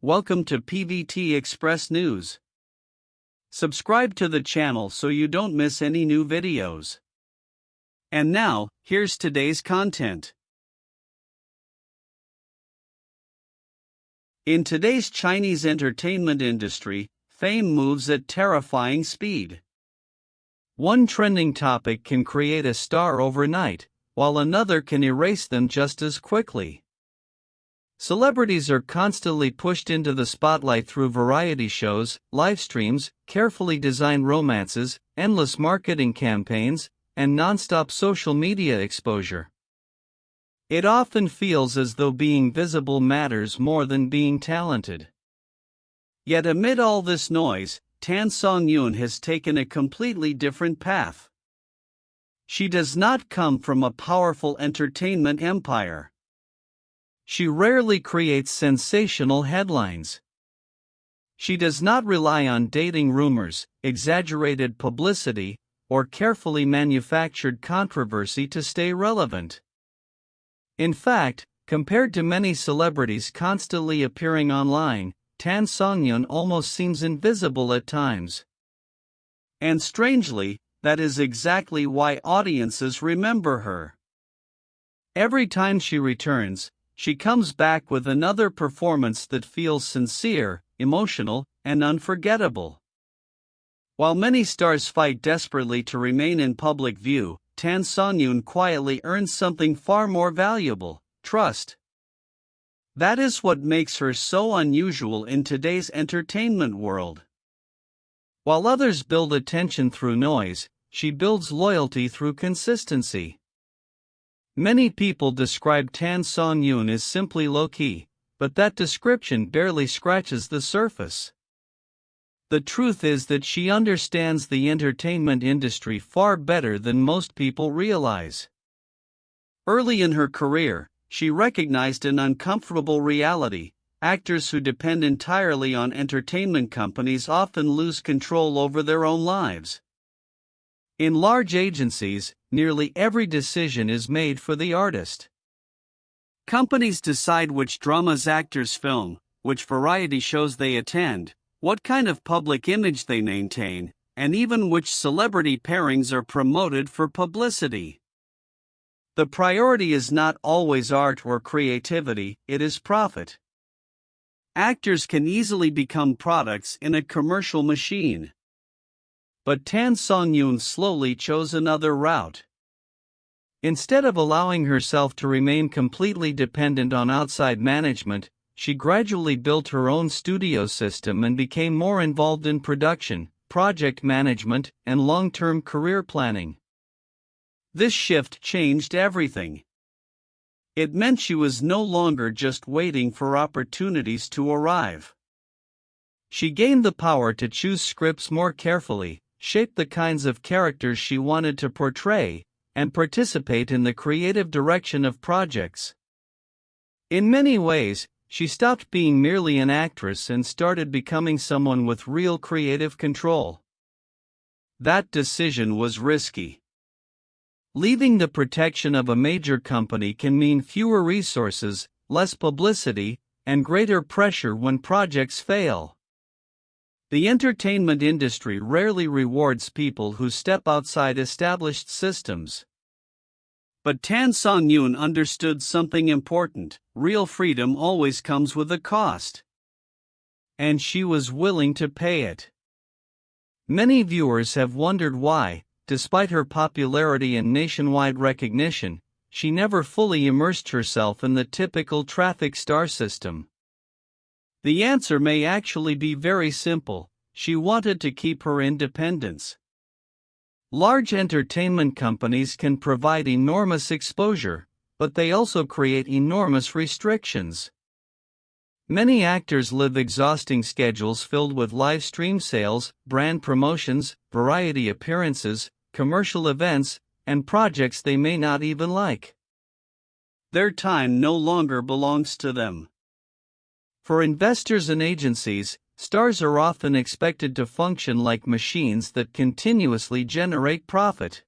Welcome to PVT Express News. Subscribe to the channel so you don't miss any new videos. And now, here's today's content. In today's Chinese entertainment industry, fame moves at terrifying speed. One trending topic can create a star overnight, while another can erase them just as quickly. Celebrities are constantly pushed into the spotlight through variety shows, live streams, carefully designed romances, endless marketing campaigns, and non-stop social media exposure. It often feels as though being visible matters more than being talented. Yet amid all this noise, Tan Songyun has taken a completely different path. She does not come from a powerful entertainment empire. She rarely creates sensational headlines. She does not rely on dating rumors, exaggerated publicity, or carefully manufactured controversy to stay relevant. In fact, compared to many celebrities constantly appearing online, Tan Songyun almost seems invisible at times. And strangely, that is exactly why audiences remember her. Every time she returns, she comes back with another performance that feels sincere, emotional, and unforgettable. While many stars fight desperately to remain in public view, Tan Songyun quietly earns something far more valuable: trust. That is what makes her so unusual in today's entertainment world. While others build attention through noise, she builds loyalty through consistency. Many people describe Tan Songyun as simply low-key, but that description barely scratches the surface. The truth is that she understands the entertainment industry far better than most people realize. Early in her career, she recognized an uncomfortable reality: actors who depend entirely on entertainment companies often lose control over their own lives. In large agencies, nearly every decision is made for the artist. Companies decide which dramas actors film, which variety shows they attend, what kind of public image they maintain, and even which celebrity pairings are promoted for publicity. The priority is not always art or creativity, it is profit. Actors can easily become products in a commercial machine. But Tan Songyun slowly chose another route. Instead of allowing herself to remain completely dependent on outside management, she gradually built her own studio system and became more involved in production, project management, and long-term career planning. This shift changed everything. It meant she was no longer just waiting for opportunities to arrive. She gained the power to choose scripts more carefully, shape the kinds of characters she wanted to portray, and participate in the creative direction of projects. In many ways, she stopped being merely an actress and started becoming someone with real creative control. That decision was risky. Leaving the protection of a major company can mean fewer resources, less publicity, and greater pressure when projects fail. The entertainment industry rarely rewards people who step outside established systems. But Tan Songyun understood something important: real freedom always comes with a cost. And she was willing to pay it. Many viewers have wondered why, despite her popularity and nationwide recognition, she never fully immersed herself in the typical traffic star system. The answer may actually be very simple: she wanted to keep her independence. Large entertainment companies can provide enormous exposure, but they also create enormous restrictions. Many actors live exhausting schedules filled with live stream sales, brand promotions, variety appearances, commercial events, and projects they may not even like. Their time no longer belongs to them. For investors and agencies, stars are often expected to function like machines that continuously generate profit.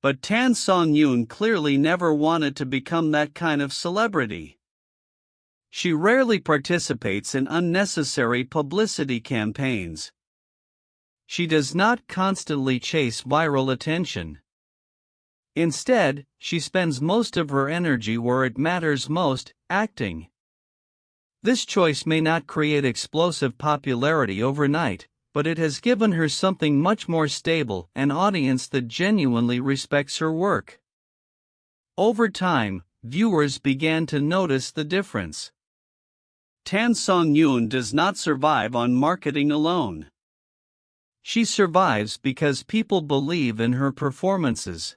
But Tan Songyun clearly never wanted to become that kind of celebrity. She rarely participates in unnecessary publicity campaigns. She does not constantly chase viral attention. Instead, she spends most of her energy where it matters most, acting. This choice may not create explosive popularity overnight, but it has given her something much more stable, an audience that genuinely respects her work. Over time, viewers began to notice the difference. Tan Songyun does not survive on marketing alone. She survives because people believe in her performances.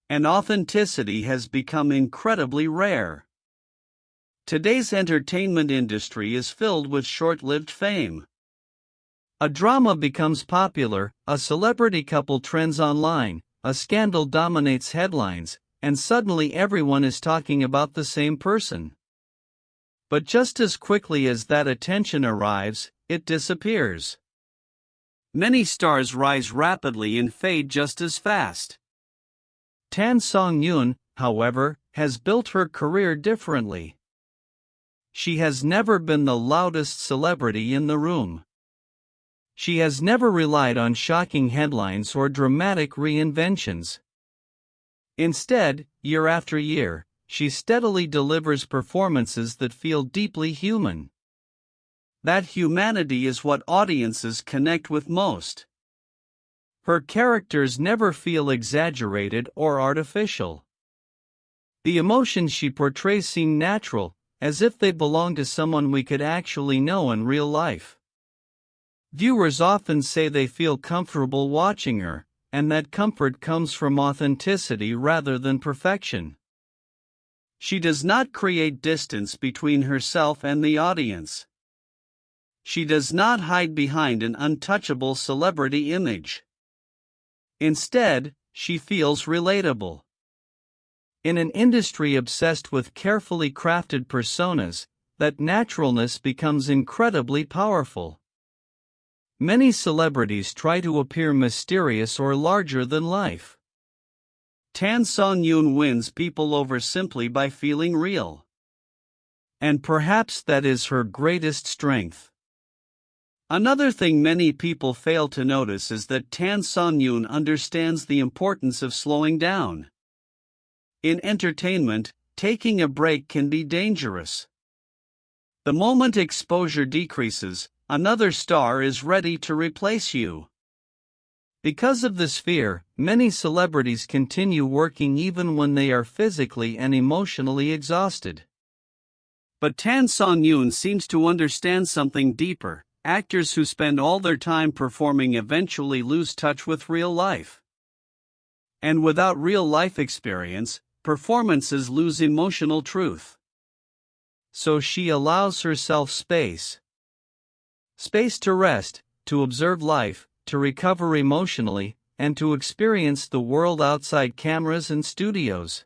And authenticity has become incredibly rare. Today's entertainment industry is filled with short-lived fame. A drama becomes popular, a celebrity couple trends online, a scandal dominates headlines, and suddenly everyone is talking about the same person. But just as quickly as that attention arrives, it disappears. Many stars rise rapidly and fade just as fast. Tan Songyun, however, has built her career differently. She has never been the loudest celebrity in the room. She has never relied on shocking headlines or dramatic reinventions. Instead, year after year, she steadily delivers performances that feel deeply human. That humanity is what audiences connect with most. Her characters never feel exaggerated or artificial. The emotions she portrays seem natural, as if they belong to someone we could actually know in real life. Viewers often say they feel comfortable watching her, and that comfort comes from authenticity rather than perfection. She does not create distance between herself and the audience. She does not hide behind an untouchable celebrity image. Instead, she feels relatable. In an industry obsessed with carefully crafted personas, that naturalness becomes incredibly powerful. Many celebrities try to appear mysterious or larger than life. Tan Songyun wins people over simply by feeling real. And perhaps that is her greatest strength. Another thing many people fail to notice is that Tan Songyun understands the importance of slowing down. In entertainment, taking a break can be dangerous. The moment exposure decreases, another star is ready to replace you. Because of this fear, many celebrities continue working even when they are physically and emotionally exhausted. But Tan Songyun seems to understand something deeper. Actors who spend all their time performing eventually lose touch with real life. And without real life experience, performances lose emotional truth. So she allows herself space. Space to rest, to observe life, to recover emotionally, and to experience the world outside cameras and studios.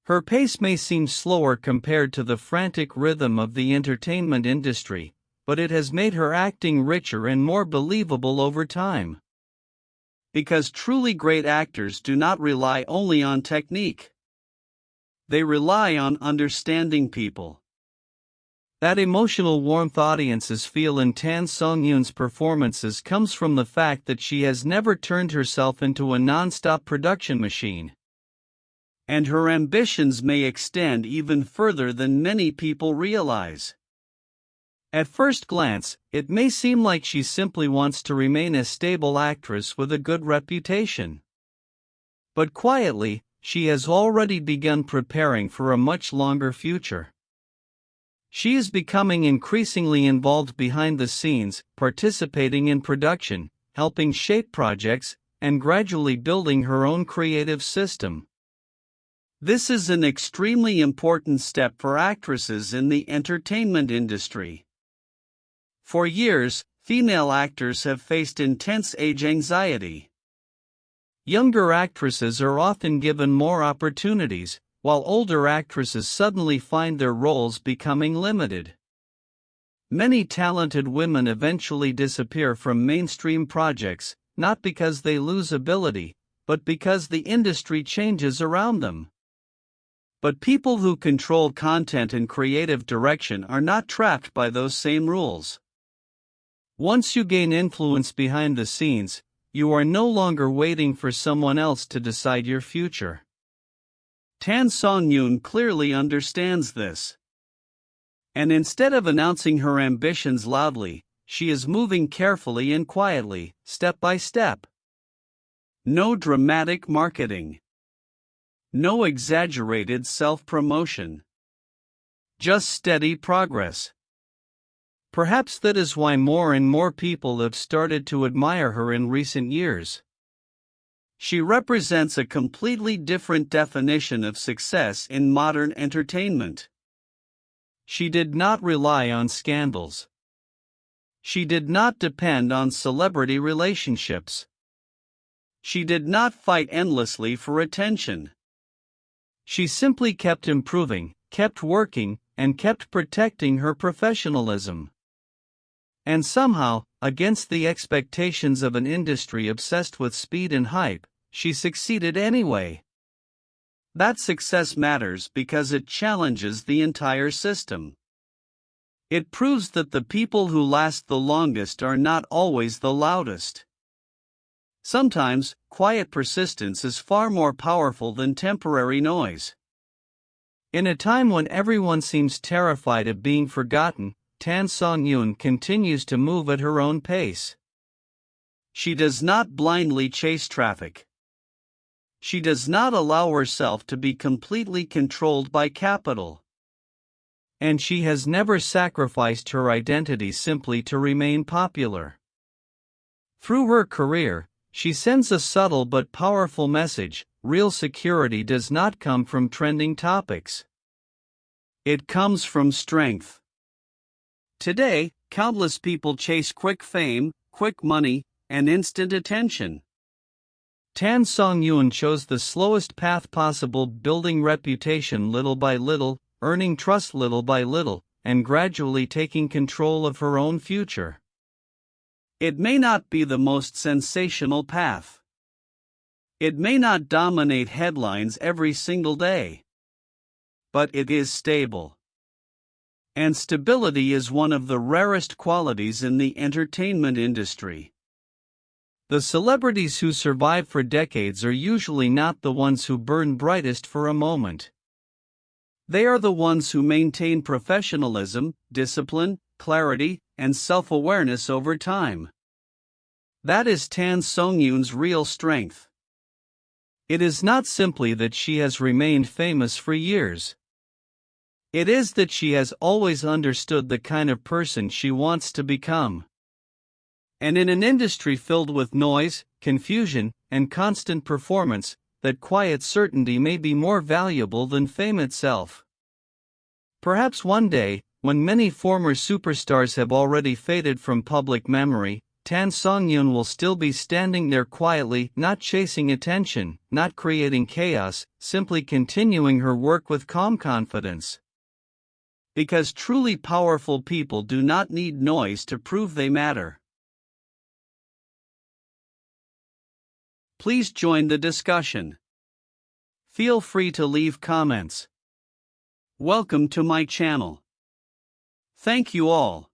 Her pace may seem slower compared to the frantic rhythm of the entertainment industry, but it has made her acting richer and more believable over time. Because truly great actors do not rely only on technique. They rely on understanding people. That emotional warmth audiences feel in Tan Songyun's performances comes from the fact that she has never turned herself into a non-stop production machine. And her ambitions may extend even further than many people realize. At first glance, it may seem like she simply wants to remain a stable actress with a good reputation. But quietly, she has already begun preparing for a much longer future. She is becoming increasingly involved behind the scenes, participating in production, helping shape projects, and gradually building her own creative system. This is an extremely important step for actresses in the entertainment industry. For years, female actors have faced intense age anxiety. Younger actresses are often given more opportunities, while older actresses suddenly find their roles becoming limited. Many talented women eventually disappear from mainstream projects, not because they lose ability, but because the industry changes around them. But people who control content and creative direction are not trapped by those same rules. Once you gain influence behind the scenes, you are no longer waiting for someone else to decide your future. Tan Songyun clearly understands this. And instead of announcing her ambitions loudly, she is moving carefully and quietly, step by step. No dramatic marketing. No exaggerated self-promotion. Just steady progress. Perhaps that is why more and more people have started to admire her in recent years. She represents a completely different definition of success in modern entertainment. She did not rely on scandals. She did not depend on celebrity relationships. She did not fight endlessly for attention. She simply kept improving, kept working, and kept protecting her professionalism. And somehow, against the expectations of an industry obsessed with speed and hype, she succeeded anyway. That success matters because it challenges the entire system. It proves that the people who last the longest are not always the loudest. Sometimes, quiet persistence is far more powerful than temporary noise. In a time when everyone seems terrified of being forgotten, Tan Songyun continues to move at her own pace. She does not blindly chase traffic. She does not allow herself to be completely controlled by capital. And she has never sacrificed her identity simply to remain popular. Through her career, she sends a subtle but powerful message: real security does not come from trending topics. It comes from strength. Today, countless people chase quick fame, quick money, and instant attention. Tan Songyun chose the slowest path possible, building reputation little by little, earning trust little by little, and gradually taking control of her own future. It may not be the most sensational path. It may not dominate headlines every single day. But it is stable. And stability is one of the rarest qualities in the entertainment industry. The celebrities who survive for decades are usually not the ones who burn brightest for a moment. They are the ones who maintain professionalism, discipline, clarity, and self-awareness over time. That is Tan Songyun's real strength. It is not simply that she has remained famous for years. It is that she has always understood the kind of person she wants to become. And in an industry filled with noise, confusion, and constant performance, that quiet certainty may be more valuable than fame itself. Perhaps one day, when many former superstars have already faded from public memory, Tan Songyun will still be standing there quietly, not chasing attention, not creating chaos, simply continuing her work with calm confidence. Because truly powerful people do not need noise to prove they matter. Please join the discussion. Feel free to leave comments. Welcome to my channel. Thank you all.